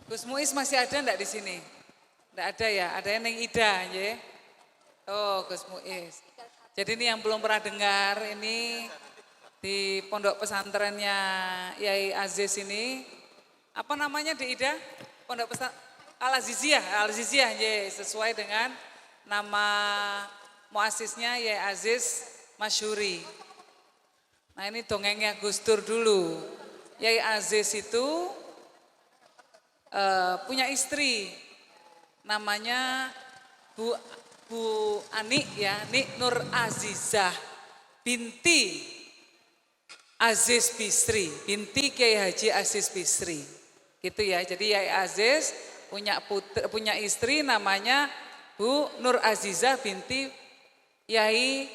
Gus Muiz masih ada enggak di sini? Enggak ada ya, ada yang Neng Ida ya. Oh, Gus Muiz. Jadi ini yang belum pernah dengar ini di pondok pesantrennya Yai Aziz ini. Apa namanya di Ida? Pondok pesantren Al-Aziziyah ya, sesuai dengan nama muasisnya Yai Aziz Masyuri. Nah ini dongengnya Gus Dur dulu. Yai Aziz itu punya istri namanya Bu Ani ya, Nik Nur Azizah binti Aziz Bisri, binti Kiai Haji Aziz Bisri. Gitu ya. Jadi Yai Aziz punya istri namanya Bu Nur Azizah binti Yai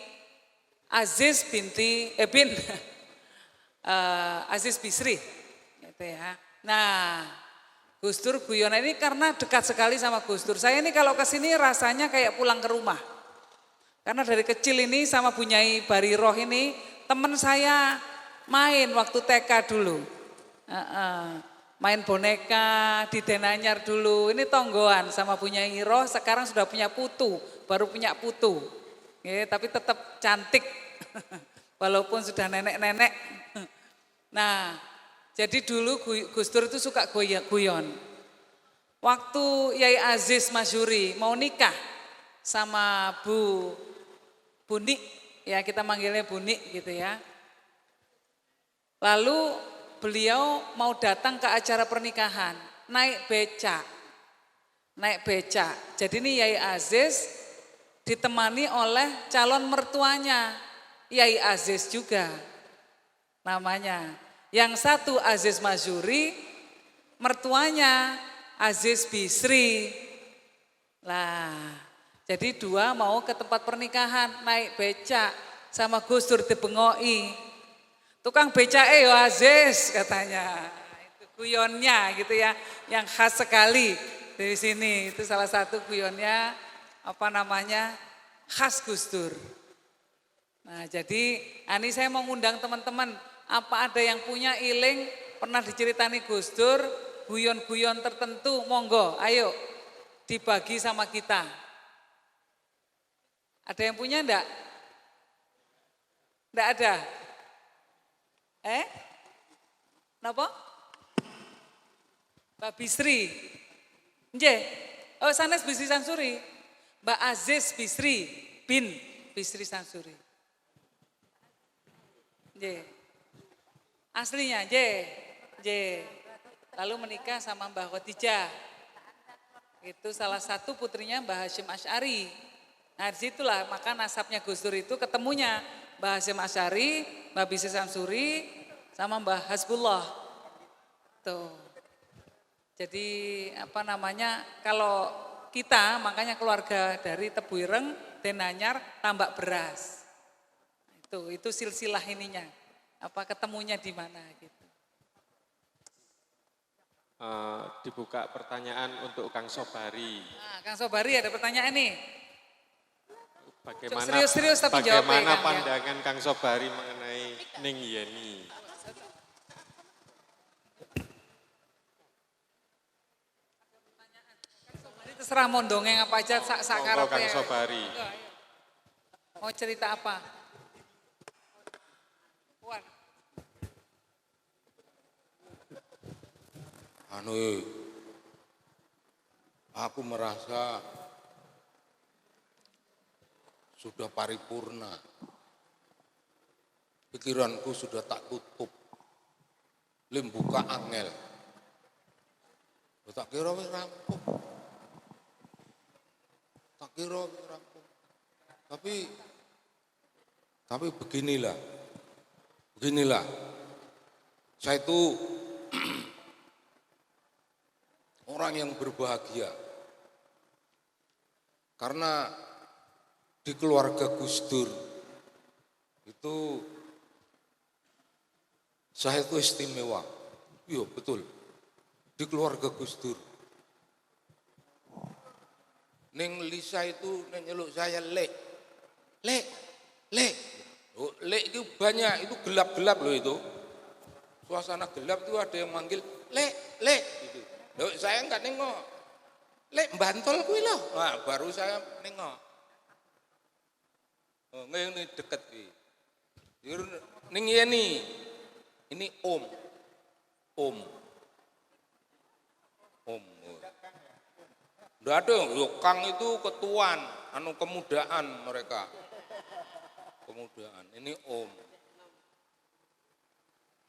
Aziz bin Aziz Bisri. Gitu ya. Nah, Gus Dur guyon ini karena dekat sekali sama Gus Dur. Saya ini kalau kesini rasanya kayak pulang ke rumah. Karena dari kecil ini sama Bu Nyai Bariroh ini teman saya main waktu TK dulu. Main boneka di Denanyar dulu. Ini tonggoan sama Bu Nyai Roh, sekarang sudah punya putu, baru punya putu. Tapi tetap cantik walaupun sudah nenek-nenek. Nah, jadi dulu Gus Dur itu suka guyon. Waktu Yai Aziz Masyuri mau nikah sama Bu Nik, ya kita manggilnya Bu Nik gitu ya. Lalu beliau mau datang ke acara pernikahan, naik becak. Jadi ini Yai Aziz ditemani oleh calon mertuanya, Yai Aziz juga namanya. Yang satu Aziz Masyuri, mertuanya Aziz Bisri. Lah, jadi dua mau ke tempat pernikahan, naik becak sama Gus Dur dibengoi. Tukang becak yo Aziz katanya. Itu guyonnya gitu ya, yang khas sekali dari sini. Itu salah satu guyonnya khas Gus Dur. Nah, jadi ini saya mau ngundang teman-teman. Apa ada yang punya iling pernah diceritani Gus Dur, guyon-guyon tertentu, monggo, ayo dibagi sama kita. Ada yang punya enggak? Enggak ada? Napa? Mbak Bisri. Nggih. Oh, sanes Bisri Sansuri. Mbak Aziz Bisri bin Bisri Sansuri. Nggih. Aslinya, lalu menikah sama Mbah Khadijah. Itu salah satu putrinya Mbah Hasyim Asy'ari. Nah disitulah maka nasabnya Gus Dur itu ketemunya Mbah Hasyim Asy'ari, Mbah Bisri Samsuri, sama Mbah Hasbullah. Tuh. Jadi kalau kita makanya keluarga dari Tebu Ireng, Denanyar, Tambak Beras. Itu silsilah ininya. Ketemunya di mana gitu. Dibuka pertanyaan untuk Kang Sobari. Nah, Kang Sobari ada pertanyaan nih. Serius tapi bagaimana pandangan Kang Sobari mengenai Ning Yeni? Terserah mau dongeng apa aja Monggo Kang Sobari. Mau cerita apa? Aku merasa sudah paripurna. Pikiranku sudah tak tutup. Limbuka angel. Tak kira wis rampung. Tapi beginilah. Saya itu orang yang berbahagia. Karena di keluarga Gus Dur itu saya itu istimewa. Iya betul. Di keluarga Gus Dur. Neng Lisa itu nyeluk saya Lek. Lek itu banyak, itu gelap-gelap loh itu. Suasana gelap itu ada yang manggil Lek gitu. Loh, saya enggak nengok. Lek Bantul kuwi lho. Nah, baru saya nengok. Oh, ngene deket iki. Ning yeni. Ini Om. Om. Nggak ada, Kang itu ketuaan, kemudaan mereka. Kemudaan, ini Om.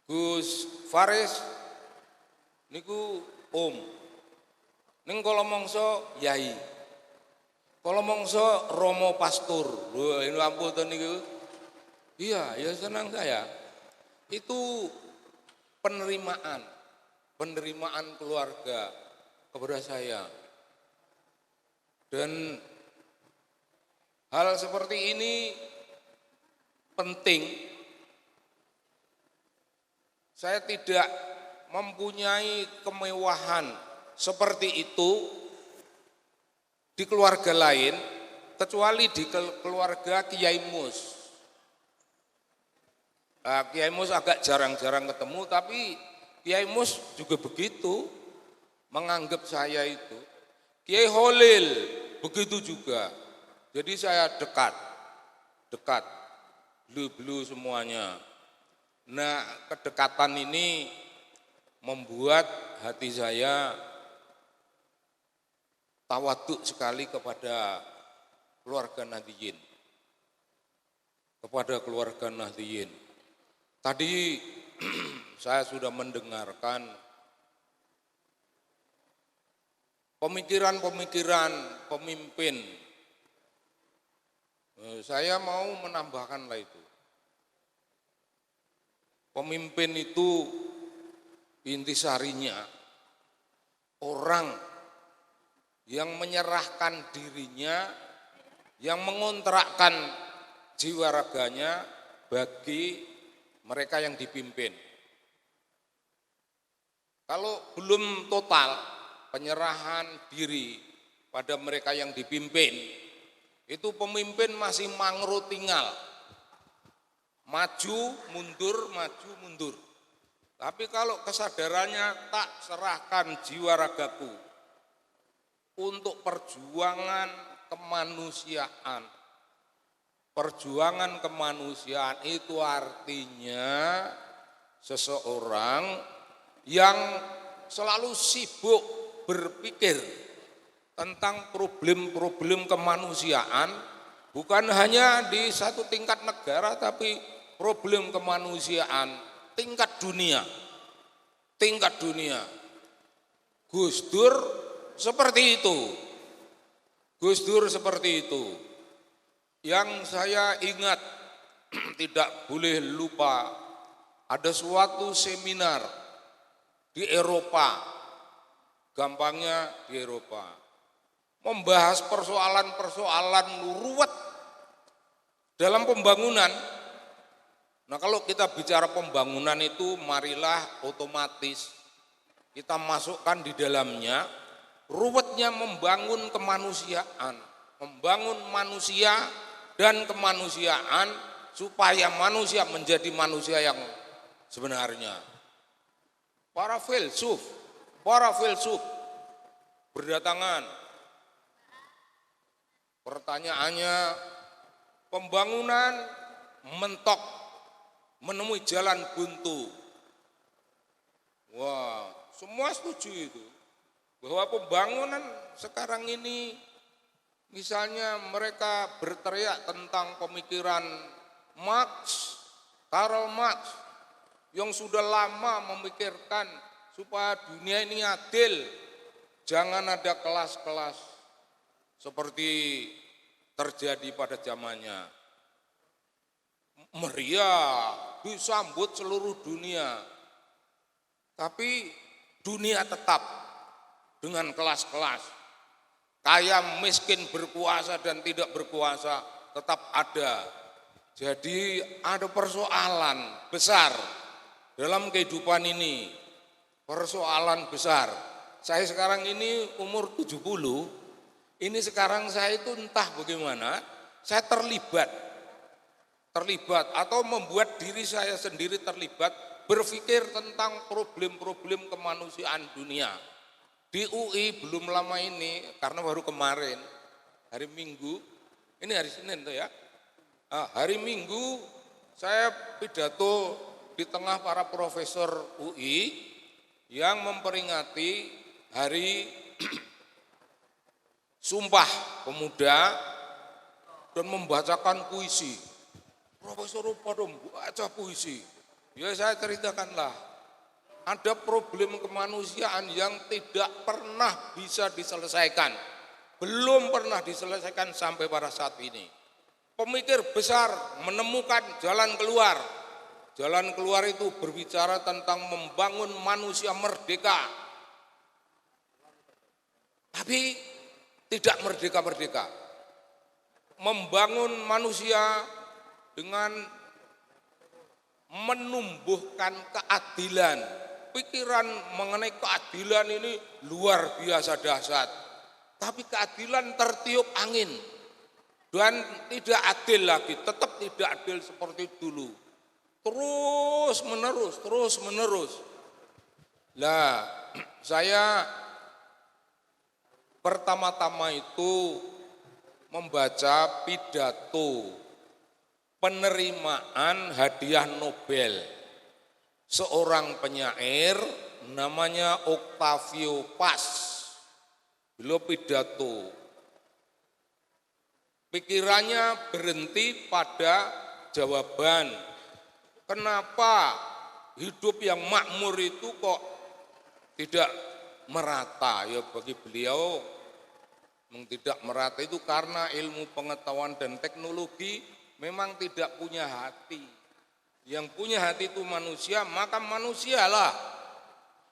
Gus Faris, niku Om. Ning kalau mongso Yai. Kalau mongso Romo Pastur. Wah, ini ampun niku. Iya, ya senang saya. Itu penerimaan keluarga kepada saya. Dan hal seperti ini penting. Saya tidak mempunyai kemewahan seperti itu di keluarga lain, kecuali di keluarga Kiai Mus. Nah, Kiai Mus agak jarang-jarang ketemu, tapi Kiai Mus juga begitu menganggap saya itu. Kiai Holil begitu juga. Jadi saya dekat, belu-belu semuanya. Nah, kedekatan ini membuat hati saya tawaduk sekali kepada keluarga Nahdliyin. Tadi saya sudah mendengarkan pemikiran pemimpin. Saya mau menambahkanlah itu. Pemimpin itu intisarinya orang yang menyerahkan dirinya, yang mengontrakkan jiwa raganya bagi mereka yang dipimpin. Kalau belum total penyerahan diri pada mereka yang dipimpin, itu pemimpin masih mangro tinggal. Maju, mundur. Tapi kalau kesadarannya tak serahkan jiwa ragaku untuk perjuangan kemanusiaan. Perjuangan kemanusiaan itu artinya seseorang yang selalu sibuk berpikir tentang problem-problem kemanusiaan, bukan hanya di satu tingkat negara, tapi problem kemanusiaan tingkat dunia. Gus Dur seperti itu. Yang saya ingat tidak boleh lupa, ada suatu seminar di Eropa, gampangnya di Eropa, membahas persoalan-persoalan ruwet dalam pembangunan. Nah, kalau kita bicara pembangunan itu, marilah otomatis kita masukkan di dalamnya ruwetnya membangun kemanusiaan, membangun manusia dan kemanusiaan supaya manusia menjadi manusia yang sebenarnya. Para filsuf berdatangan. Pertanyaannya, pembangunan mentok, menemui jalan buntu. Wah, semua setuju itu. Bahwa pembangunan sekarang ini, misalnya mereka berteriak tentang pemikiran Karl Marx, yang sudah lama memikirkan supaya dunia ini adil, jangan ada kelas-kelas seperti terjadi pada zamannya. Meriah, disambut seluruh dunia, tapi dunia tetap dengan kelas-kelas. Kaya, miskin, berkuasa dan tidak berkuasa tetap ada. Jadi ada persoalan besar dalam kehidupan ini. Persoalan besar. Saya sekarang ini umur 70, ini sekarang saya itu entah bagaimana, saya terlibat atau membuat diri saya sendiri terlibat berpikir tentang problem-problem kemanusiaan dunia. Di UI belum lama ini, karena baru kemarin, hari Minggu, ini hari Senin tuh ya, hari Minggu saya pidato di tengah para profesor UI yang memperingati hari Sumpah Pemuda dan membacakan puisi. Profesor pada membaca puisi. Ya saya ceritakanlah, ada problem kemanusiaan yang tidak pernah bisa diselesaikan. Belum pernah diselesaikan sampai pada saat ini. Pemikir besar menemukan jalan keluar. Jalan keluar itu berbicara tentang membangun manusia merdeka. Tapi tidak merdeka-merdeka. Membangun manusia dengan menumbuhkan keadilan. Pikiran mengenai keadilan ini luar biasa dahsyat. Tapi keadilan tertiup angin. Dan tidak adil lagi, tetap tidak adil seperti dulu. Terus menerus. Lah, saya pertama-tama itu membaca pidato penerimaan hadiah Nobel seorang penyair namanya Octavio Paz. Beliau pidato, pikirannya berhenti pada jawaban, kenapa hidup yang makmur itu kok tidak merata? Ya bagi beliau tidak merata itu karena ilmu pengetahuan dan teknologi memang tidak punya hati. Yang punya hati itu manusia, maka manusialah.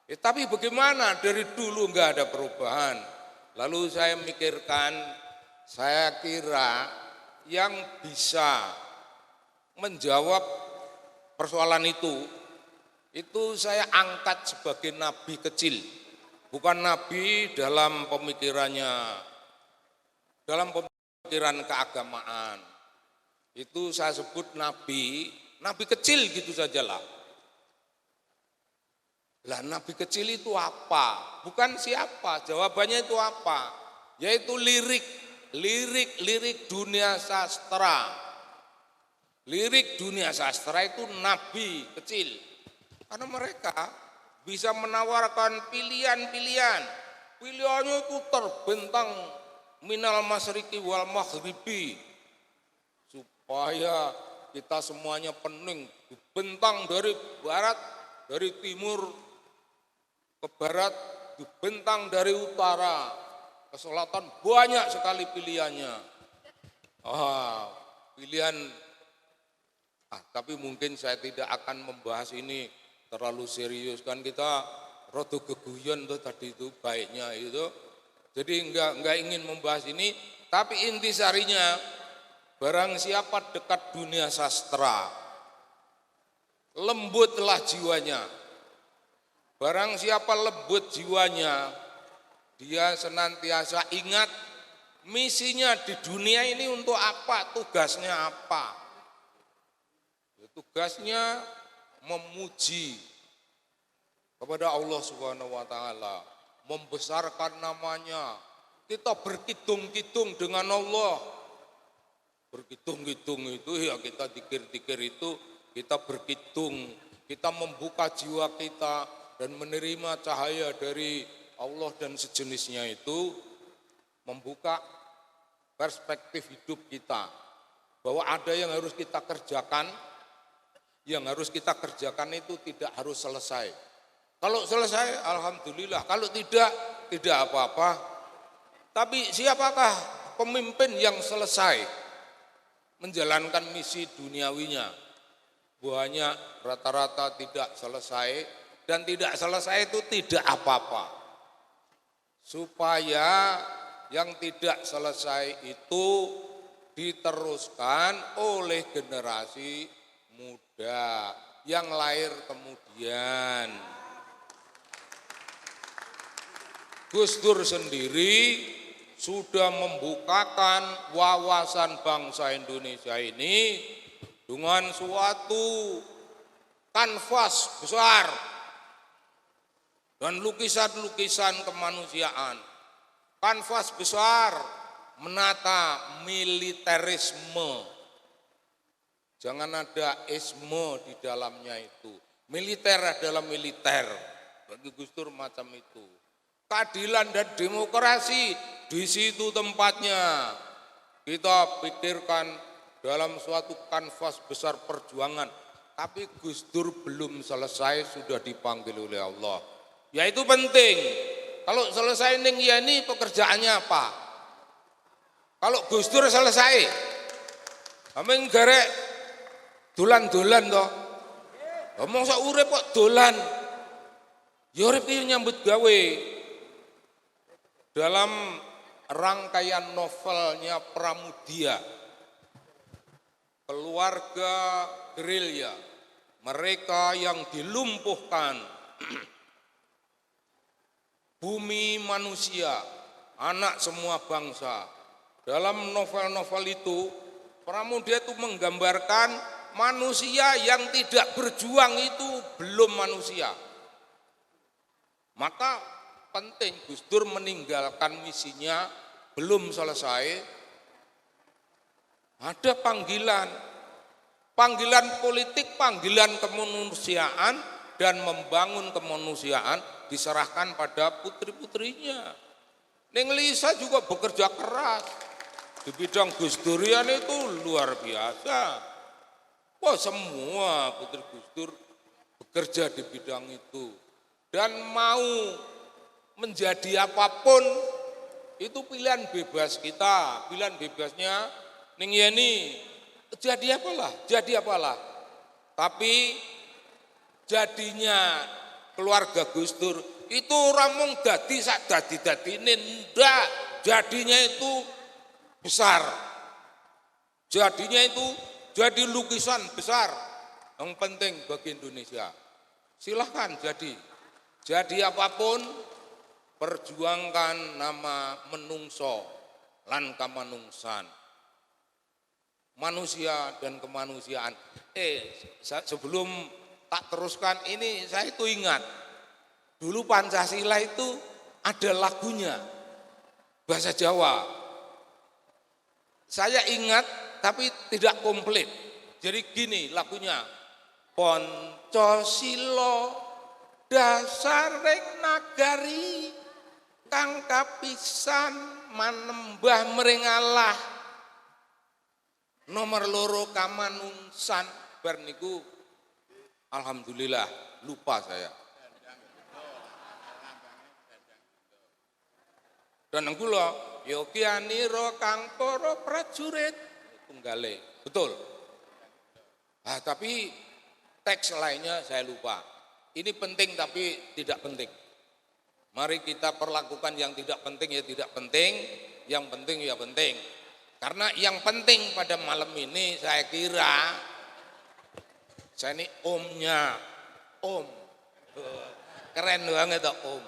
Tapi bagaimana dari dulu enggak ada perubahan? Lalu saya mikirkan, saya kira yang bisa menjawab persoalan itu saya angkat sebagai nabi kecil. Bukan nabi dalam pemikirannya, dalam pemikiran keagamaan. Itu saya sebut nabi kecil gitu sajalah. Lah nabi kecil itu apa? Bukan siapa, jawabannya itu apa? Yaitu lirik dunia sastra. Lirik dunia sastra itu nabi kecil. Karena mereka bisa menawarkan pilihan-pilihan. Pilihannya itu terbentang minal masyriqi wal maghribi. Supaya kita semuanya pening, dibentang dari barat, dari timur ke barat, dibentang dari utara ke selatan, banyak sekali pilihannya. Pilihan, tapi mungkin saya tidak akan membahas ini terlalu serius, kan kita rada geguyon tuh tadi itu baiknya itu. Jadi enggak ingin membahas ini, tapi intisarinya barang siapa dekat dunia sastra, lembutlah jiwanya. Barang siapa lembut jiwanya, dia senantiasa ingat misinya di dunia ini untuk apa, tugasnya apa. Tugasnya memuji kepada Allah Subhanahu wa taala, membesarkan namanya. Kita berkidung-kidung dengan Allah. Berkidung-kidung itu ya kita dikir-dikir itu, kita berkidung, kita membuka jiwa kita dan menerima cahaya dari Allah dan sejenisnya itu, membuka perspektif hidup kita. Bahwa ada yang harus kita kerjakan, yang harus kita kerjakan itu tidak harus selesai. Kalau selesai, alhamdulillah. Kalau tidak apa-apa. Tapi siapakah pemimpin yang selesai menjalankan misi duniawinya? Banyak rata-rata tidak selesai, dan tidak selesai itu tidak apa-apa. Supaya yang tidak selesai itu diteruskan oleh generasi muda yang lahir kemudian. Gus Dur sendiri sudah membukakan wawasan bangsa Indonesia ini dengan suatu kanvas besar. dan lukisan-lukisan kemanusiaan. Kanvas besar menata militerisme. Jangan ada isme di dalamnya itu. Militer adalah militer. Bagi Gus Dur macam itu. Keadilan dan demokrasi di situ tempatnya. Kita pikirkan dalam suatu kanvas besar perjuangan. Tapi Gus Dur belum selesai, sudah dipanggil oleh Allah. Ya itu penting. Kalau selesai ning ini pekerjaannya apa? Kalau Gus Dur selesai, kami garek dolan-dolan toh. Ngomong sak urip kok dolan. Ya urip iki nyambut gawe. Dalam rangkaian novelnya Pramudia, keluarga gerilya, mereka yang dilumpuhkan, bumi manusia, anak semua bangsa. Dalam novel-novel itu, Pramudia itu menggambarkan manusia yang tidak berjuang itu belum manusia. Maka penting Gus Dur meninggalkan misinya belum selesai. Ada panggilan politik, panggilan kemanusiaan dan membangun kemanusiaan diserahkan pada putri-putrinya. Neng Lisa juga bekerja keras di bidang Gus Durian itu luar biasa. Wah, semua putri Gus Dur bekerja di bidang itu dan mau menjadi apapun itu pilihan bebas kita. Pilihan bebasnya Ning Yeni jadi apalah. Tapi jadinya keluarga Gus Dur itu ramung dadi sak dadi-dadine ndak, jadinya itu besar. Jadinya itu jadi lukisan besar yang penting bagi Indonesia. Silahkan jadi apapun, perjuangkan nama menungso lan kamanungsan. Manusia dan kemanusiaan. Sebelum tak teruskan ini, saya itu ingat dulu Pancasila itu ada lagunya bahasa Jawa. Saya ingat tapi tidak komplit. Jadi gini lagunya. Pancasila dasaring nagari kang kapisan manembah mring Allah. Nomor loro kamanungsan bar niku alhamdulillah lupa saya. Dan kula yogianira kang para prajurit tunggale. Betul. Tapi teks lainnya saya lupa. Ini penting tapi tidak penting. Mari kita perlakukan yang tidak penting ya tidak penting, yang penting ya penting. Karena yang penting pada malam ini saya kira, saya ini omnya, om. Keren banget om.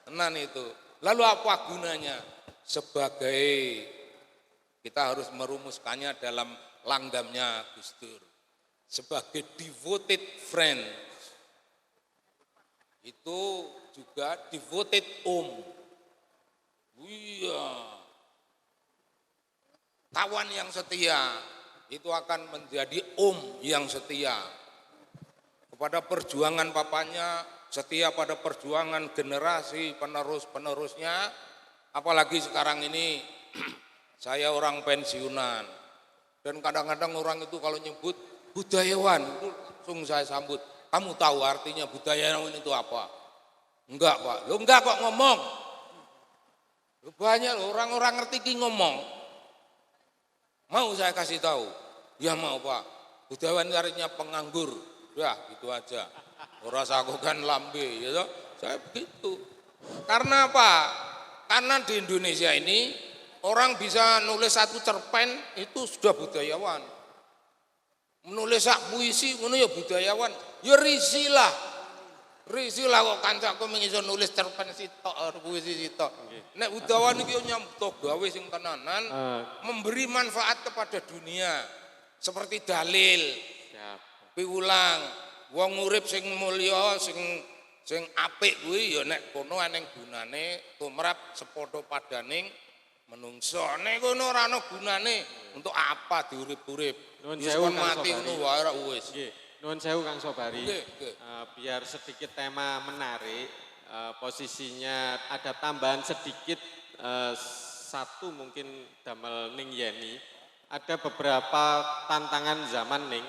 Tenan itu. Lalu apa gunanya? Sebagai kita harus merumuskannya dalam langgamnya Gus Dur. Sebagai devoted friend. Itu juga devoted om. Iya. Kawan yang setia itu akan menjadi om yang setia kepada perjuangan papanya, setia pada perjuangan generasi penerus-penerusnya. Apalagi sekarang ini saya orang pensiunan dan kadang-kadang orang itu kalau nyebut budayawan itu langsung saya sambut. Kamu tahu artinya budayawan itu apa? Enggak Pak, lo enggak kok ngomong. Banyak orang-orang ngerti ki ngomong. Mau saya kasih tahu? Ya mau Pak. Budayawan artinya penganggur. Udah gitu aja. Ora sakokan lambe ya. Saya begitu. Karena apa? Karena di Indonesia ini orang bisa nulis satu cerpen itu sudah budayawan. Menulis sak puisi ngono ya budayawan. Ya risilah. Risilah kok kancaku mengiso nulis cerpen sitok puisi sitok. Nek budayawan iki nyambut gawe sing tenanan, memberi manfaat kepada dunia. Seperti dalil. Piwulang, wong urip sing mulya, sing Sing apik kuwi ya nek kono eneng gunane tumrap sepadha padaning menungso. Nek kono ora ana gunane untuk apa diurip-urip. Nuwun Wis sewu, kon Kang mati Sobari. ngono wae ora wis. Nggih, nuwun sewu Kang Sobari. Nggih, nggih. Biar sedikit tema menarik, posisinya ada tambahan sedikit satu mungkin damel Ning Yeni. Ada beberapa tantangan zaman Ning,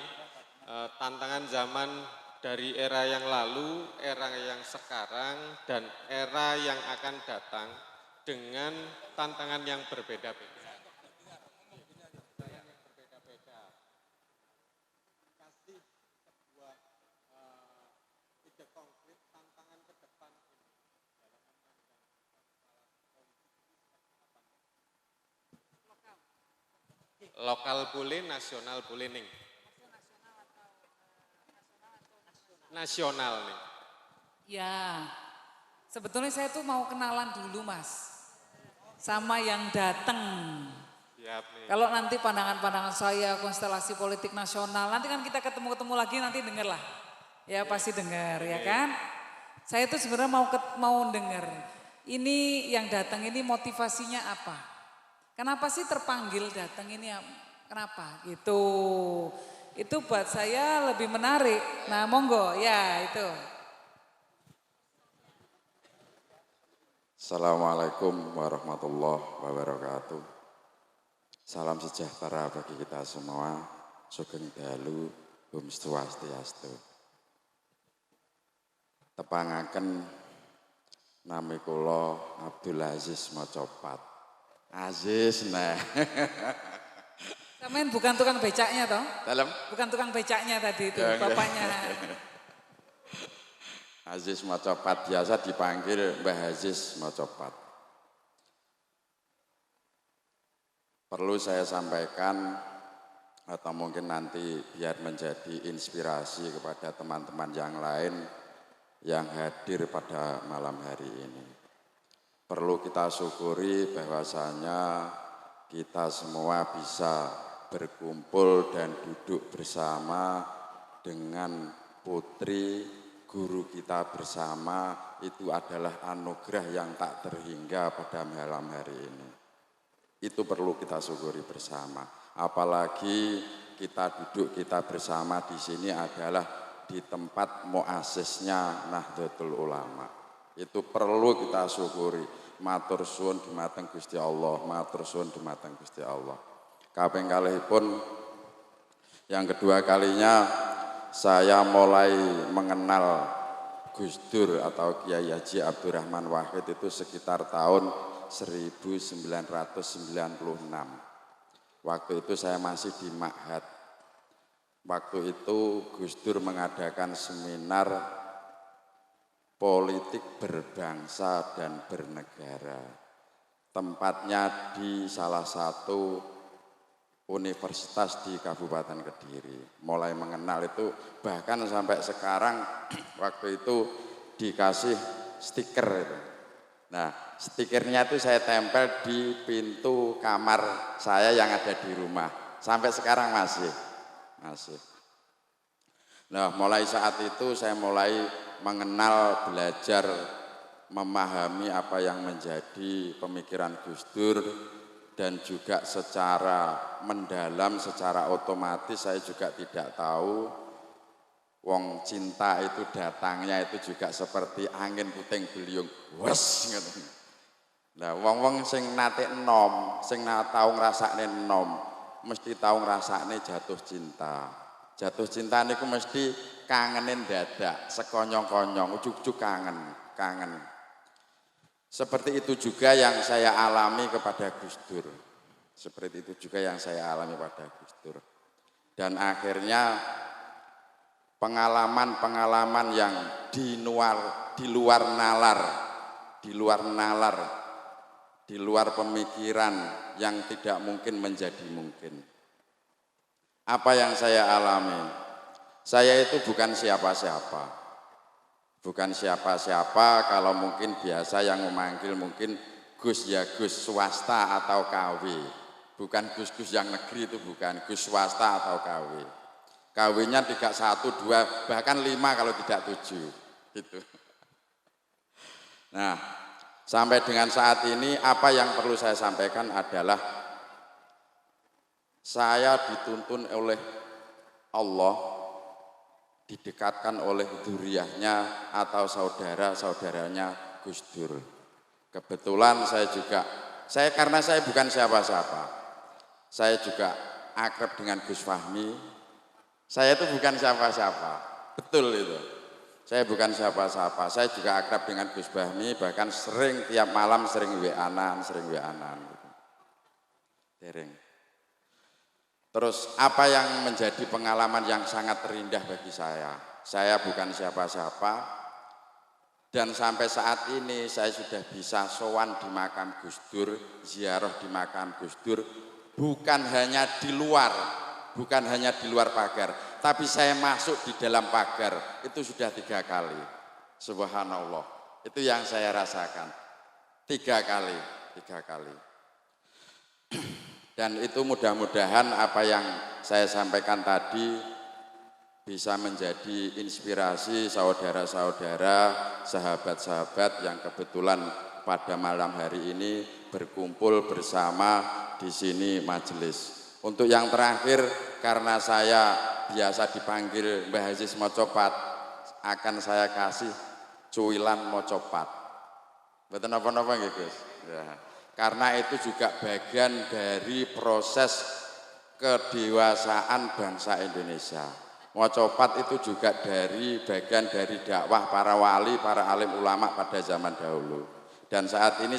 tantangan zaman dari era yang lalu, era yang sekarang, dan era yang akan datang dengan tantangan yang berbeda-beda. Lokal boleh, nasional boleh Ning. Nasional nih. Ya, sebetulnya saya tuh mau kenalan dulu Mas. Sama yang datang. Siap nih. Kalau nanti pandangan-pandangan saya, konstelasi politik nasional, nanti kan kita ketemu-ketemu lagi nanti denger lah. Ya pasti denger ya kan. Saya tuh sebenarnya mau denger. Ini yang datang ini motivasinya apa? Kenapa sih terpanggil datang ini? Kenapa? Gitu. Itu buat saya lebih menarik. Nah monggo ya itu. Assalamualaikum warahmatullahi wabarakatuh. Salam sejahtera bagi kita semua. Sugeng dalu, Om Swastiastu. Tepangaken nami kula Abdul Aziz Mocopat. Aziz nah. Samain bukan tukang becaknya toh? Dalam Bukan tukang becaknya tadi itu, Ya, enggak. bapaknya. Aziz Mocopat biasa dipanggil Mbah Aziz Mocopat. Perlu saya sampaikan atau mungkin nanti biar menjadi inspirasi kepada teman-teman yang lain yang hadir pada malam hari ini. Perlu kita syukuri bahwasanya kita semua bisa berkumpul dan duduk bersama dengan putri guru kita bersama, itu adalah anugerah yang tak terhingga pada malam hari ini. Itu perlu kita syukuri bersama. Apalagi kita duduk kita bersama di sini adalah di tempat muasisnya Nahdlatul Ulama. Itu perlu kita syukuri. Matur suwun dumateng Gusti Allah, matur suwun dumateng Gusti Allah. Kaping kalihipun yang kedua kalinya saya mulai mengenal Gus Dur atau Kiai Haji Abdurrahman Wahid itu sekitar tahun 1996. Waktu itu saya masih di Ma'had. Waktu itu Gus Dur mengadakan seminar politik berbangsa dan bernegara. Tempatnya di salah satu universitas di Kabupaten Kediri. Mulai mengenal itu bahkan sampai sekarang waktu itu dikasih stiker itu. Nah, stikernya itu saya tempel di pintu kamar saya yang ada di rumah. Sampai sekarang masih. Nah, mulai saat itu saya mulai mengenal, belajar, memahami apa yang menjadi pemikiran Gus Dur, dan juga secara mendalam, secara otomatis saya juga tidak tahu wong cinta itu datangnya itu juga seperti angin puting beliung, wes ngoten. Nah, wong-wong sing nate enom, sing tau ngrasakne enom, mesti tau ngrasakne jatuh cinta. Jatuh cinta niku mesti kangenin dadak, sekonyong-konyong, ujug-ujug kangen. Seperti itu juga yang saya alami kepada Gus Dur. Seperti itu juga yang saya alami pada Gus Dur. Dan akhirnya pengalaman-pengalaman yang di luar nalar, di luar pemikiran yang tidak mungkin menjadi mungkin. Apa yang saya alami? Saya itu bukan siapa-siapa. Bukan siapa-siapa, kalau mungkin biasa yang memanggil mungkin Gus ya Gus swasta atau KW. Bukan Gus-Gus yang negeri itu bukan, Gus swasta atau KW. KW-nya tidak 1, 2, bahkan 5 kalau tidak 7. Gitu. Nah, sampai dengan saat ini apa yang perlu saya sampaikan adalah saya dituntun oleh Allah, didekatkan oleh dzurriyyahnya atau saudara-saudaranya Gus Dur. Kebetulan karena saya bukan siapa-siapa, saya juga akrab dengan Gus Fahmi. Saya itu bukan siapa-siapa, betul itu. Saya bukan siapa-siapa, saya juga akrab dengan Gus Fahmi, bahkan sering tiap malam sering WA-an. Dereng. Terus apa yang menjadi pengalaman yang sangat terindah bagi saya? Saya bukan siapa-siapa dan sampai saat ini saya sudah bisa sowan di makam Gus Dur, ziarah di makam Gus Dur, bukan hanya di luar pagar, tapi saya masuk di dalam pagar itu sudah 3 kali. Subhanallah, itu yang saya rasakan 3 kali. Dan itu mudah-mudahan apa yang saya sampaikan tadi bisa menjadi inspirasi saudara-saudara, sahabat-sahabat yang kebetulan pada malam hari ini berkumpul bersama di sini majelis. Untuk yang terakhir, karena saya biasa dipanggil Mbah Aziz Mocopat, akan saya kasih cuilan Mocopat. Betul apa-apa nggih, Gus? Ya. Karena itu juga bagian dari proses kedewasaan bangsa Indonesia. Mocopat itu juga bagian dari dakwah para wali, para alim ulama pada zaman dahulu. Dan saat ini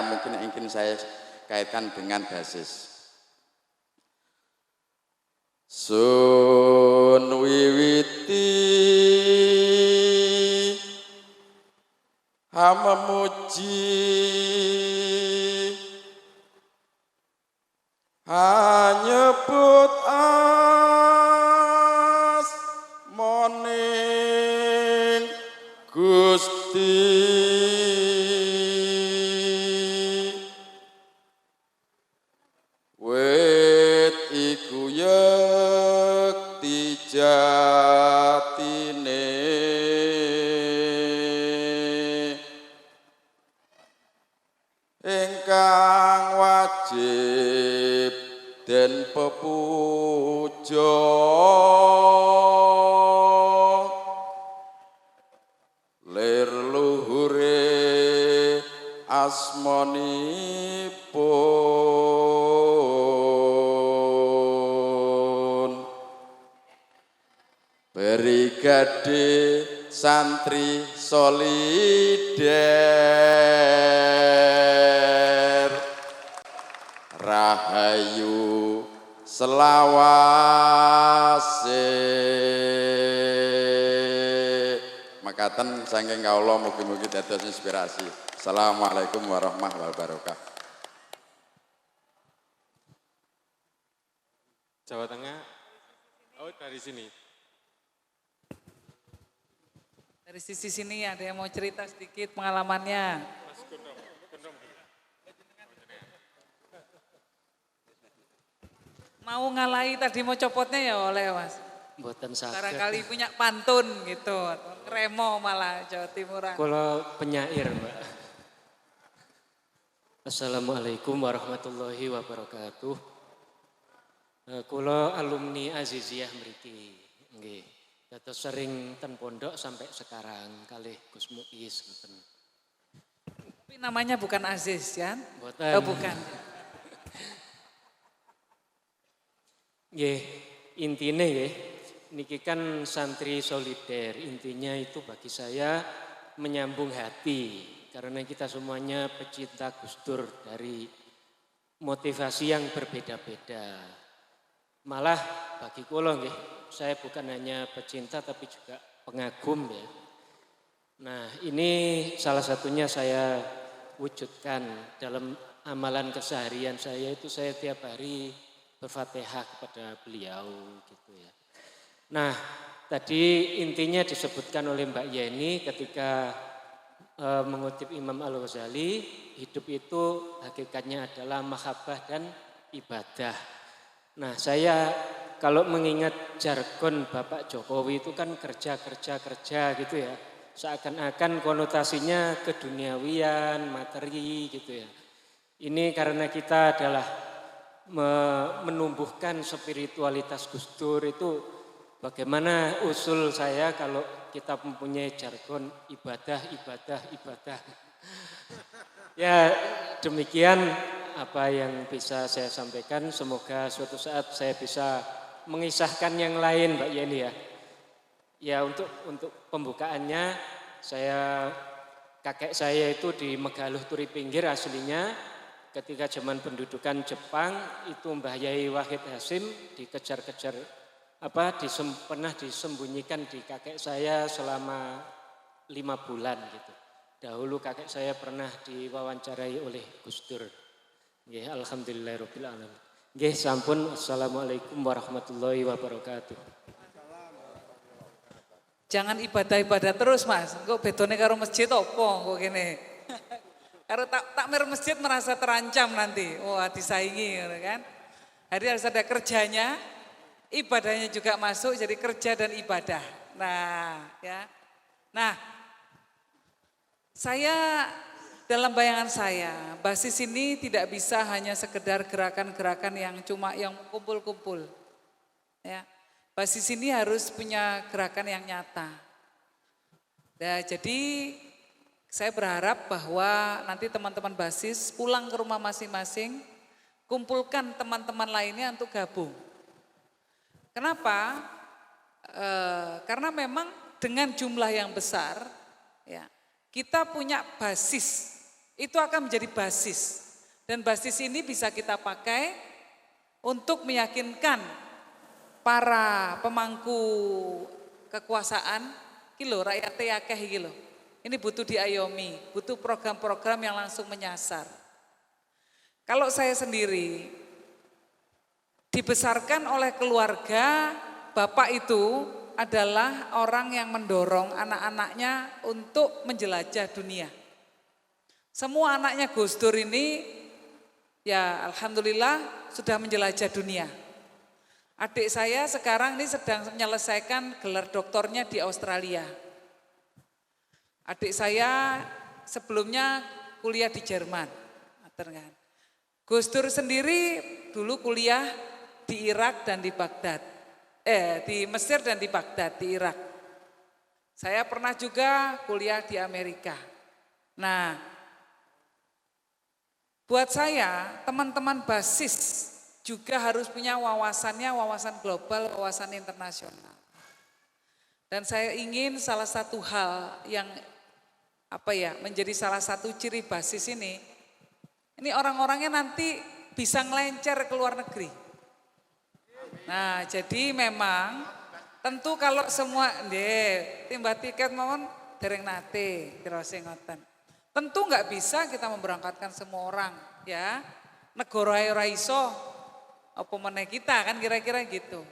mungkin ingin saya kaitkan dengan basis. Sun wiwiti memuji hanyebut asmaning Gusti wit iku yekti jatine ingkang wajib den pepuja lir luhure asmanipun Brigade Santri Solider Rahayu selawase. Makaten saking kawula mugi-mugi dados inspirasi. Assalamualaikum warahmatullahi wabarakatuh. Jawa Tengah. Oh, dari sini. Dari sisi sini ada yang mau cerita sedikit pengalamannya. Mau ngalahi tadi mau copotnya ya oleh Mas. Mboten saged. Barangkali punya pantun gitu, atau kremo malah Jawa Timuran. Kula penyair, Mbak. Assalamualaikum warahmatullahi wabarakatuh. Kula alumni Aziziyah mriki. Nggih. Dados sering ten pondok sampai sekarang kalih Gus Muiz ngoten. Tapi namanya bukan Aziz ya? Mboten. Oh bukan. Nggih, intine nggih niki kan santri solider. Intinya itu bagi saya menyambung hati karena kita semuanya pecinta Gus Dur dari motivasi yang berbeda-beda. Malah bagi kula nggih, saya bukan hanya pecinta tapi juga pengagum ya. Nah, ini salah satunya saya wujudkan dalam amalan keseharian saya itu saya tiap hari berfatihah kepada beliau gitu ya. Nah, tadi intinya disebutkan oleh Mbak Yeni ketika mengutip Imam Al-Ghazali, hidup itu hakikatnya adalah mahabbah dan ibadah. Nah, saya kalau mengingat jargon Bapak Jokowi itu kan kerja gitu ya. seakan-akan konotasinya keduniawian, materi gitu ya. Ini karena kita adalah menumbuhkan spiritualitas Gus Dur itu bagaimana usul saya kalau kita mempunyai jargon ibadah. Ya demikian apa yang bisa saya sampaikan. Semoga suatu saat saya bisa mengisahkan yang lain Mbak Yeni ya. Ya untuk pembukaannya kakek saya itu di Megaluh Turi Pinggir aslinya. Ketika zaman pendudukan Jepang itu Mbah Yai Wahid Hasim dikejar-kejar pernah disembunyikan di kakek saya selama 5 bulan gitu. Dahulu kakek saya pernah diwawancarai oleh Gus Dur. Nggih, alhamdulillahirabbil alamin. Nggih, sampun. Assalamualaikum warahmatullahi wabarakatuh. Jangan ibadah-ibadah terus Mas, kok bedone karo masjid apa kok gini. Karo takmir masjid merasa terancam nanti, wah disaingi kan. Jadi harus ada kerjanya, ibadahnya juga masuk jadi kerja dan ibadah. Nah ya, nah saya dalam bayangan saya, basis ini tidak bisa hanya sekedar gerakan-gerakan yang cuma yang kumpul-kumpul. Ya. Basis ini harus punya gerakan yang nyata. Nah, jadi saya berharap bahwa nanti teman-teman basis pulang ke rumah masing-masing, kumpulkan teman-teman lainnya untuk gabung. Kenapa? Karena memang dengan jumlah yang besar, ya, kita punya basis, itu akan menjadi basis. Dan basis ini bisa kita pakai untuk meyakinkan para pemangku kekuasaan, rakyat akeh iki lho. Ini butuh diayomi, butuh program-program yang langsung menyasar. Kalau saya sendiri dibesarkan oleh keluarga, bapak itu adalah orang yang mendorong anak-anaknya untuk menjelajah dunia. Semua anaknya Gus Dur ini ya alhamdulillah sudah menjelajah dunia. Adik saya sekarang ini sedang menyelesaikan gelar doktornya di Australia. Adik saya sebelumnya kuliah di Jerman. Gus Dur sendiri dulu kuliah di Irak dan di Baghdad. Di Mesir dan di Baghdad, di Irak. Saya pernah juga kuliah di Amerika. Nah, buat saya teman-teman basis juga harus punya wawasannya, wawasan global, wawasan internasional. Dan saya ingin salah satu hal yang menjadi salah satu ciri basis ini orang-orangnya nanti bisa ngelencer ke luar negeri. Nah, jadi memang tentu kalau semua timbah tiket mohon dereng nate kira sing ngoten. Tentu nggak bisa kita memberangkatkan semua orang ya. Negara ora iso apa meneh kita kan kira-kira gitu.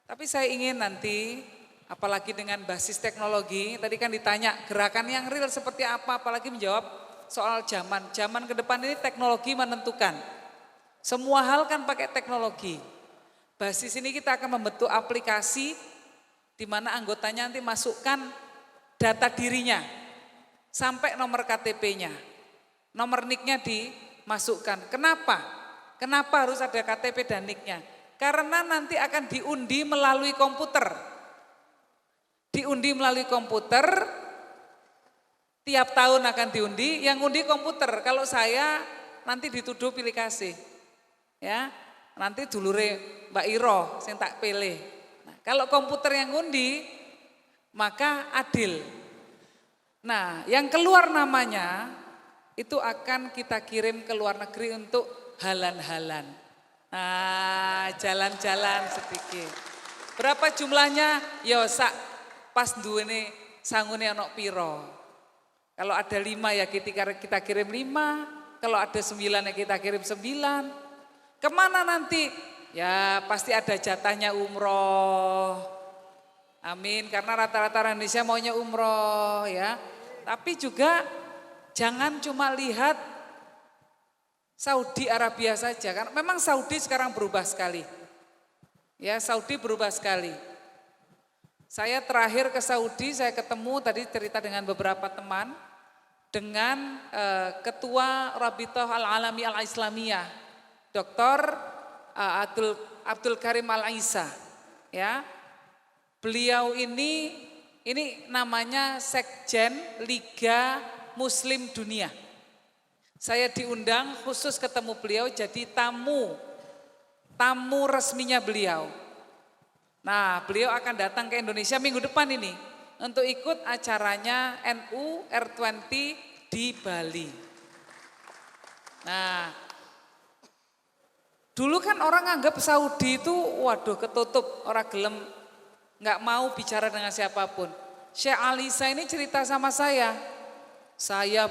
Tapi saya ingin nanti apalagi dengan basis teknologi, tadi kan ditanya gerakan yang real seperti apa, apalagi menjawab soal zaman. Zaman ke depan ini teknologi menentukan. Semua hal kan pakai teknologi. Basis ini kita akan membentuk aplikasi di mana anggotanya nanti masukkan data dirinya sampai nomor KTP-nya. Nomor NIK-nya dimasukkan. Kenapa? Kenapa harus ada KTP dan NIK-nya? Karena nanti akan diundi melalui komputer. Diundi melalui komputer, tiap tahun akan diundi, yang undi komputer. Kalau saya nanti dituduh pilih kasih. Ya, nanti dulure Mbak Iro sing tak pilih. Nah, kalau komputer yang undi, maka adil. Nah, yang keluar namanya itu akan kita kirim ke luar negeri untuk halan-halan. Nah, jalan-jalan sedikit. Berapa jumlahnya? Ya sak pas duwene sangune ana piro. Kalau ada 5 ya kita kirim 5, kalau ada 9 ya kita kirim 9. Kemana nanti? Ya pasti ada jatahnya umroh. Amin, karena rata-rata Indonesia maunya umroh ya. Tapi juga jangan cuma lihat Saudi Arabia saja, karena memang Saudi sekarang berubah sekali. Ya, Saudi berubah sekali. Saya terakhir ke Saudi, saya ketemu tadi cerita dengan beberapa teman, dengan Ketua Rabithah Al-Alami Al-Islamiyah, Dr. Abdul Karim Al-Aisa. Ya, beliau ini namanya Sekjen Liga Muslim Dunia. Saya diundang khusus ketemu beliau jadi tamu resminya beliau. Nah, beliau akan datang ke Indonesia minggu depan ini untuk ikut acaranya NU R20 di Bali. Nah, dulu kan orang anggap Saudi itu waduh ketutup, orang gelem nggak mau bicara dengan siapapun. Syekh Alisa ini cerita sama saya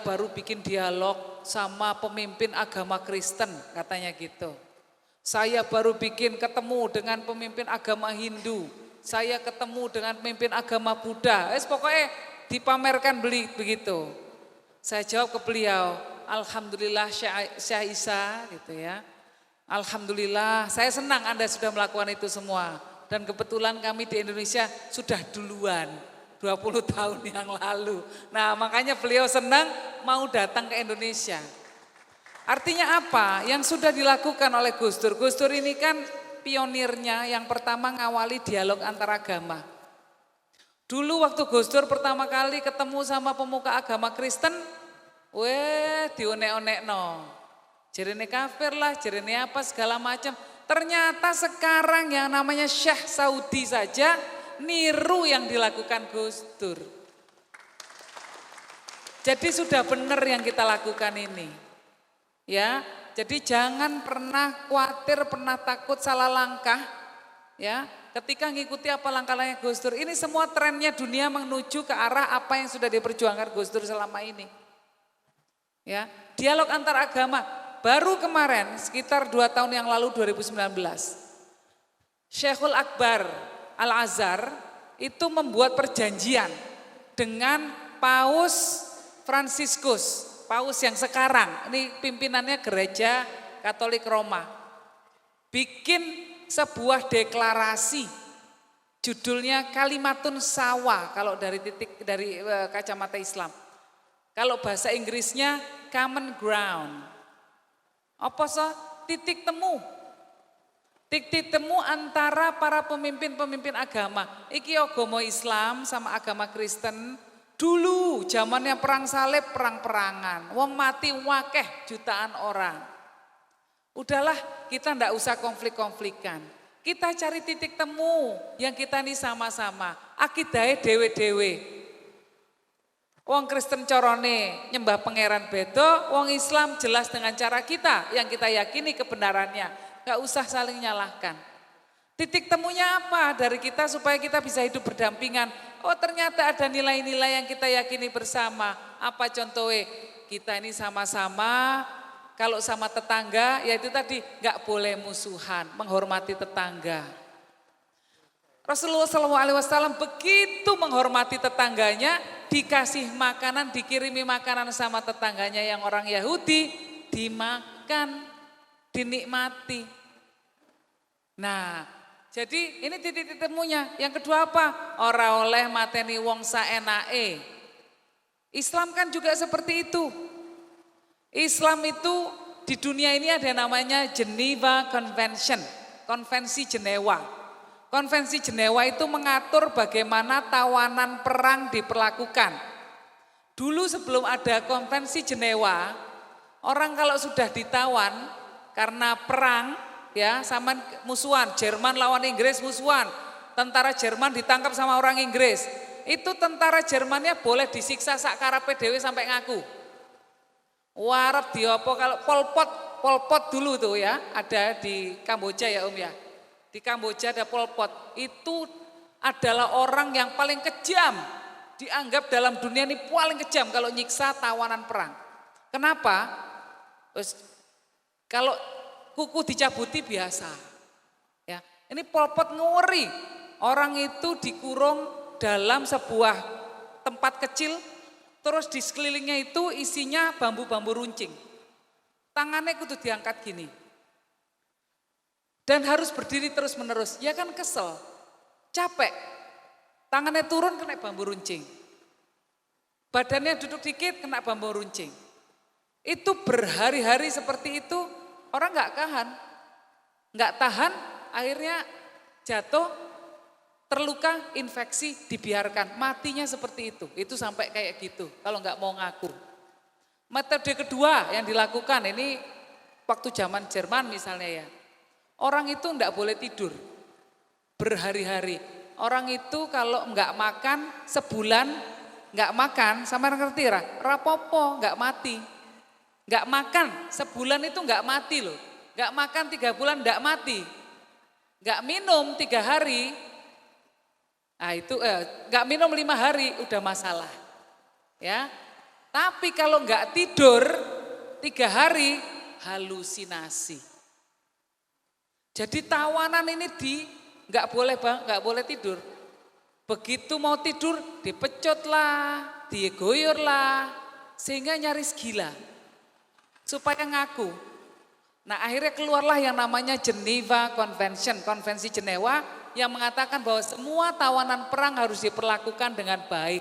baru bikin dialog sama pemimpin agama Kristen, katanya gitu. Saya baru ketemu dengan pemimpin agama Hindu, saya ketemu dengan pemimpin agama Buddha, pokoknya dipamerkan begitu. Saya jawab ke beliau, Alhamdulillah Syekh Isa gitu ya. Alhamdulillah, saya senang Anda sudah melakukan itu semua. Dan kebetulan kami di Indonesia sudah duluan. 20 tahun yang lalu. Nah, makanya beliau senang mau datang ke Indonesia. Artinya apa? Yang sudah dilakukan oleh Gus Dur. Gus Dur ini kan pionirnya yang pertama ngawali dialog antar agama. Dulu waktu Gus Dur pertama kali ketemu sama pemuka agama Kristen, dionek-onekno. Jerene kafir lah, jerene apa segala macam. Ternyata sekarang yang namanya Syekh Saudi saja niru yang dilakukan Gus Dur. Jadi sudah benar yang kita lakukan ini. Ya, jadi jangan pernah khawatir, pernah takut salah langkah. Ya, ketika ngikuti apa langkah-langkah Gus Dur. Ini semua trennya dunia menuju ke arah apa yang sudah diperjuangkan Gus Dur selama ini. Ya, dialog antar agama baru kemarin sekitar 2 tahun yang lalu 2019. Syekhul Akbar Al-Azhar itu membuat perjanjian dengan Paus Fransiskus, Paus yang sekarang, ini pimpinannya Gereja Katolik Roma. Bikin sebuah deklarasi, judulnya Kalimatun Sawa kalau dari kacamata Islam. Kalau bahasa Inggrisnya Common Ground. Apa titik temu? Titik temu antara para pemimpin-pemimpin agama. Iki agama Islam sama agama Kristen. Dulu zamannya perang salib, perang-perangan. Wong mati wakeh jutaan orang. Udahlah kita ndak usah konflik-konflikan. Kita cari titik temu yang kita ini sama-sama. Akidahnya dewe-dewe. Wong Kristen corone nyembah pangeran bedo, wong Islam jelas dengan cara kita yang kita yakini kebenarannya. Gak usah saling nyalahkan. Titik temunya apa dari kita supaya kita bisa hidup berdampingan. Oh ternyata ada nilai-nilai yang kita yakini bersama. Apa contohnya? Kita ini sama-sama, kalau sama tetangga ya itu tadi gak boleh musuhan, menghormati tetangga. Rasulullah SAW begitu menghormati tetangganya, dikasih makanan, dikirimi makanan sama tetangganya yang orang Yahudi, dimakan, dinikmati. Nah, jadi ini titik temunya. Yang kedua apa? Ora oleh mateni wong saenake. Islam kan juga seperti itu. Islam itu di dunia ini ada namanya Geneva Convention, Konvensi Jenewa. Konvensi Jenewa itu mengatur bagaimana tawanan perang diperlakukan. Dulu sebelum ada Konvensi Jenewa, orang kalau sudah ditawan karena perang, ya sama musuhan, Jerman lawan Inggris musuhan, tentara Jerman ditangkap sama orang Inggris, itu tentara Jermannya boleh disiksa sak karepe dhewe sampai ngaku. Warep diopo kalau Pol Pot dulu tuh ya, ada di Kamboja ya ya. Di Kamboja ada Pol Pot, itu adalah orang yang paling kejam, dianggap dalam dunia ini paling kejam kalau nyiksa tawanan perang. Kenapa? Kalau kuku dicabuti biasa. Ya, ini Pol Pot ngeri. Orang itu dikurung dalam sebuah tempat kecil, terus di sekelilingnya itu isinya bambu-bambu runcing. Tangannya kudu diangkat gini. Dan harus berdiri terus menerus. Ya kan kesel, capek. Tangannya turun kena bambu runcing. Badannya duduk dikit kena bambu runcing. Itu berhari-hari seperti itu, orang nggak tahan, akhirnya jatuh, terluka, infeksi, dibiarkan, matinya seperti itu. Itu sampai kayak gitu, kalau nggak mau ngaku. Metode kedua yang dilakukan, ini waktu zaman Jerman misalnya ya, orang itu nggak boleh tidur berhari-hari. Orang itu kalau nggak makan sebulan, nggak makan, sama ngerti rapopo, nggak mati. Nggak makan sebulan itu nggak mati loh. Nggak makan 3 bulan nggak mati. Nggak minum 3 hari, nah itu nggak minum 5 hari udah masalah. Ya, tapi kalau nggak tidur 3 hari halusinasi. Jadi tawanan ini nggak boleh tidur. Begitu mau tidur dipecut lah, digoyor lah, sehingga nyaris gila. Supaya ngaku. Nah akhirnya keluarlah yang namanya Geneva Convention, Konvensi Jenewa yang mengatakan bahwa semua tawanan perang harus diperlakukan dengan baik.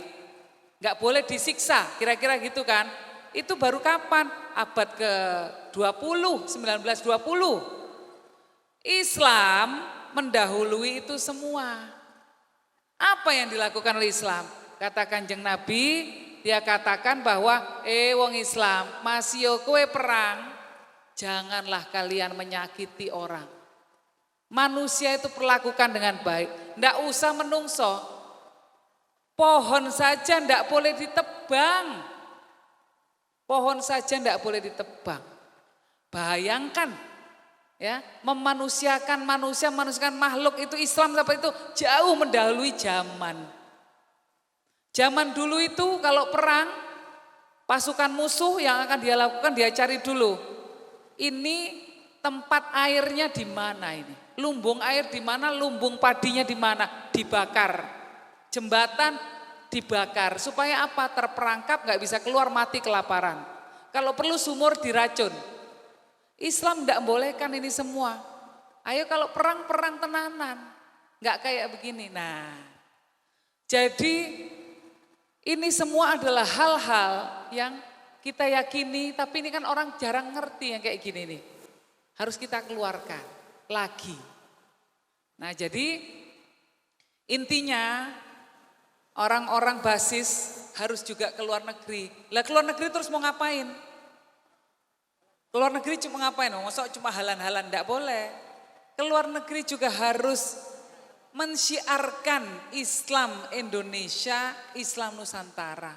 Nggak boleh disiksa, kira-kira gitu kan. Itu baru kapan? Abad ke-20, 1920. Islam mendahului itu semua. Apa yang dilakukan oleh Islam? Kata Kanjeng Nabi, dia katakan bahwa wong Islam masih yo kowe perang, janganlah kalian menyakiti orang. Manusia itu perlakukan dengan baik, ndak usah menungso. Pohon saja ndak boleh ditebang. Pohon saja ndak boleh ditebang. Bayangkan ya, memanusiakan manusia, memanusiakan makhluk itu Islam seperti itu jauh mendahului zaman. Zaman dulu itu kalau perang, pasukan musuh yang akan dia lakukan dia cari dulu. Ini tempat airnya di mana ini? Lumbung air di mana? Lumbung padinya di mana? Dibakar. Jembatan dibakar. Supaya apa? Terperangkap nggak bisa keluar, mati kelaparan. Kalau perlu sumur diracun. Islam tidak bolehkan ini semua. Ayo kalau perang tenanan. Nggak kayak begini. Nah, jadi ini semua adalah hal-hal yang kita yakini, tapi ini kan orang jarang ngerti yang kayak gini nih. Harus kita keluarkan lagi. Nah jadi intinya orang-orang basis harus juga ke luar negeri. Lah ke luar negeri terus mau ngapain? Ke luar negeri cuma ngapain? Maksudnya cuma halan-halan, enggak boleh. Ke luar negeri juga harus mensyiarkan Islam Indonesia, Islam Nusantara.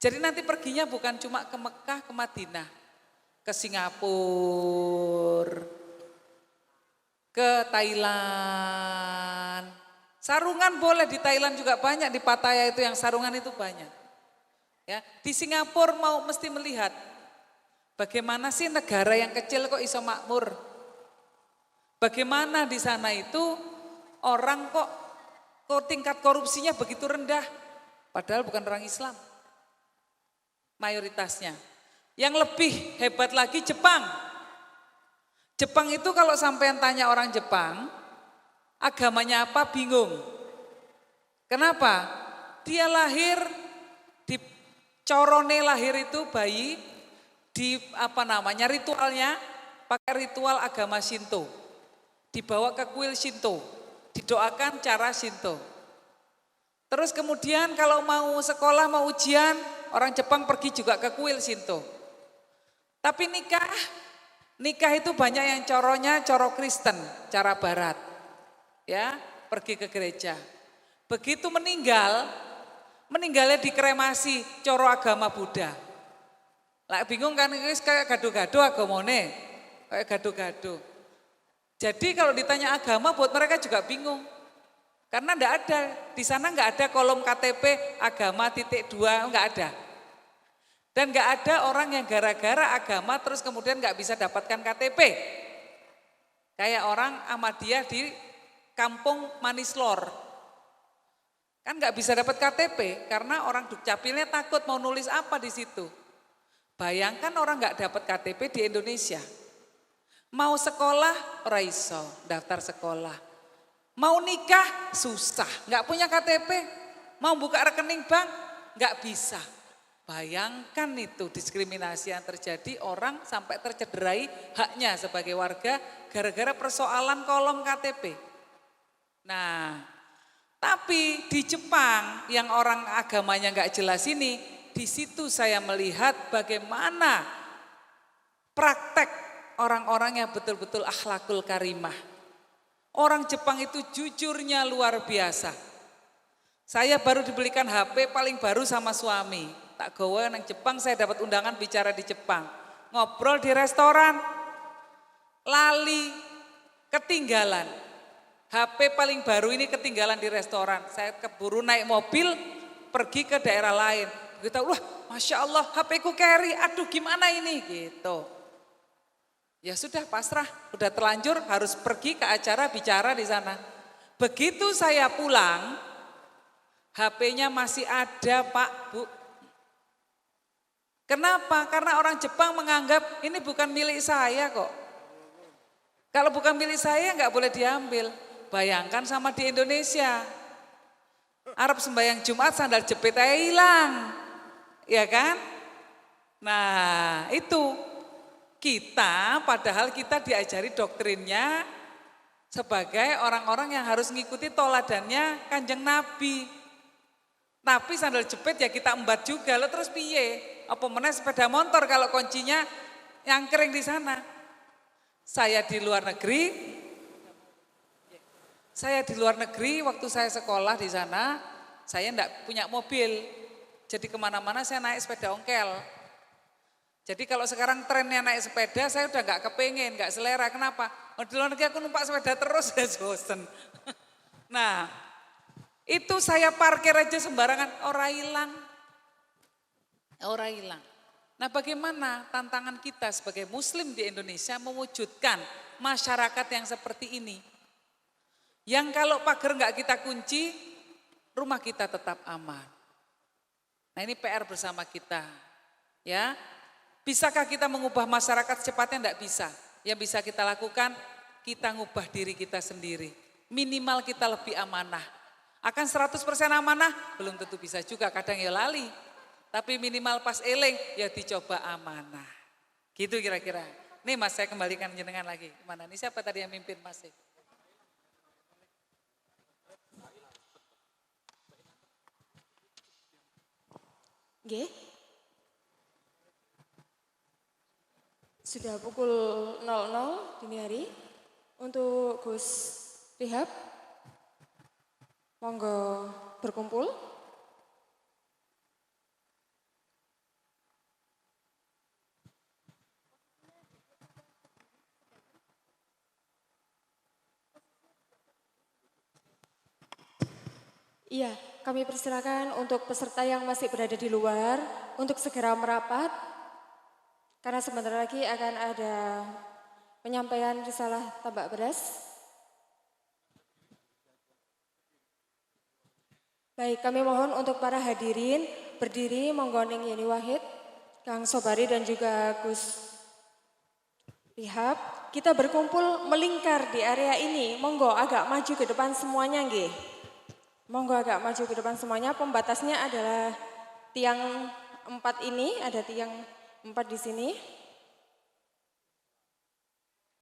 Jadi nanti perginya bukan cuma ke Mekah, ke Madinah, ke Singapura, ke Thailand. Sarungan boleh di Thailand juga banyak, di Pattaya itu yang sarungan itu banyak. Ya, di Singapura mau mesti melihat bagaimana sih negara yang kecil kok iso makmur. Bagaimana di sana itu orang kok tingkat korupsinya begitu rendah, padahal bukan orang Islam, mayoritasnya. Yang lebih hebat lagi Jepang. Jepang itu kalau sampean tanya orang Jepang, agamanya apa bingung. Kenapa? Dia lahir, di corone lahir itu bayi, di ritualnya, pakai ritual agama Shinto. Dibawa ke kuil Shinto. Didoakan cara Shinto. Terus kemudian kalau mau sekolah, mau ujian, orang Jepang pergi juga ke kuil Shinto. Tapi nikah itu banyak yang coro Kristen, cara barat. Ya, pergi ke gereja. Begitu meninggalnya dikremasi, coro agama Buddha. Lah bingung kan, ini kayak gado-gado agamane, kayak gado-gado. Jadi kalau ditanya agama buat mereka juga bingung. Karena enggak ada, di sana enggak ada kolom KTP agama .2, enggak ada. Dan enggak ada orang yang gara-gara agama terus kemudian enggak bisa dapatkan KTP. Kayak orang Ahmadiyah di Kampung Manislor. Kan enggak bisa dapat KTP karena orang Dukcapilnya takut mau nulis apa di situ. Bayangkan orang enggak dapat KTP di Indonesia. Mau sekolah, ora iso, daftar sekolah. Mau nikah susah, nggak punya KTP, mau buka rekening bank nggak bisa. Bayangkan itu diskriminasi yang terjadi, orang sampai tercederai haknya sebagai warga gara-gara persoalan kolom KTP. Nah, tapi di Jepang yang orang agamanya nggak jelas ini, di situ saya melihat bagaimana praktek orang-orang yang betul-betul akhlakul karimah. Orang Jepang itu jujurnya luar biasa. Saya baru dibelikan HP paling baru sama suami. Tak gawe nang Jepang, saya dapat undangan bicara di Jepang. Ngobrol di restoran, lali, ketinggalan. HP paling baru ini ketinggalan di restoran. Saya keburu naik mobil, pergi ke daerah lain. Kita, wah Masya Allah HP ku carry, aduh gimana ini gitu. Ya sudah pasrah, udah terlanjur harus pergi ke acara bicara di sana. Begitu saya pulang, HP-nya masih ada Pak, Bu. Kenapa? Karena orang Jepang menganggap ini bukan milik saya kok. Kalau bukan milik saya nggak boleh diambil. Bayangkan sama di Indonesia. Arab sembahyang Jumat sandal jepit aja hilang. Ya kan? Nah itu. Kita padahal kita diajari doktrinnya sebagai orang-orang yang harus ngikuti toladannya Kanjeng Nabi. Tapi sandal jepit ya kita embat juga, lo terus piye? Apa meneh sepeda motor kalau kuncinya yang kering di sana. Saya di luar negeri waktu saya sekolah di sana, saya enggak punya mobil. Jadi kemana-mana saya naik sepeda ongkel. Jadi kalau sekarang trennya naik sepeda, saya udah gak kepengen, gak selera. Kenapa? Di luar negeri aku numpak sepeda terus, saya bosen. Nah, itu saya parkir aja sembarangan, ora hilang. Nah bagaimana tantangan kita sebagai muslim di Indonesia mewujudkan masyarakat yang seperti ini? Yang kalau pagar gak kita kunci, rumah kita tetap aman. Nah ini PR bersama kita, ya. Bisakah kita mengubah masyarakat secepatnya? Enggak bisa. Yang bisa kita lakukan, kita ngubah diri kita sendiri. Minimal kita lebih amanah. Akan 100% amanah? Belum tentu bisa juga, kadang ya lali. Tapi minimal pas eling, ya dicoba amanah. Gitu kira-kira. Nih Mas, saya kembalikan jenengan lagi. Mana nih, siapa tadi yang mimpin Mas? Nggih. Sudah pukul 00 dini hari. Untuk Gus Rihab, monggo berkumpul. Iya, kami persilakan untuk peserta yang masih berada di luar untuk segera merapat. Karena sebentar lagi akan ada penyampaian risalah tambak beras. Baik, kami mohon untuk para hadirin berdiri, monggo ning Yeni Wahid, Kang Sobari dan juga Gus Rihab. Kita berkumpul melingkar di area ini, monggo agak maju ke depan semuanya nggih. Monggo agak maju ke depan semuanya, pembatasnya adalah tiang 4 ini, ada tiang 4 di sini.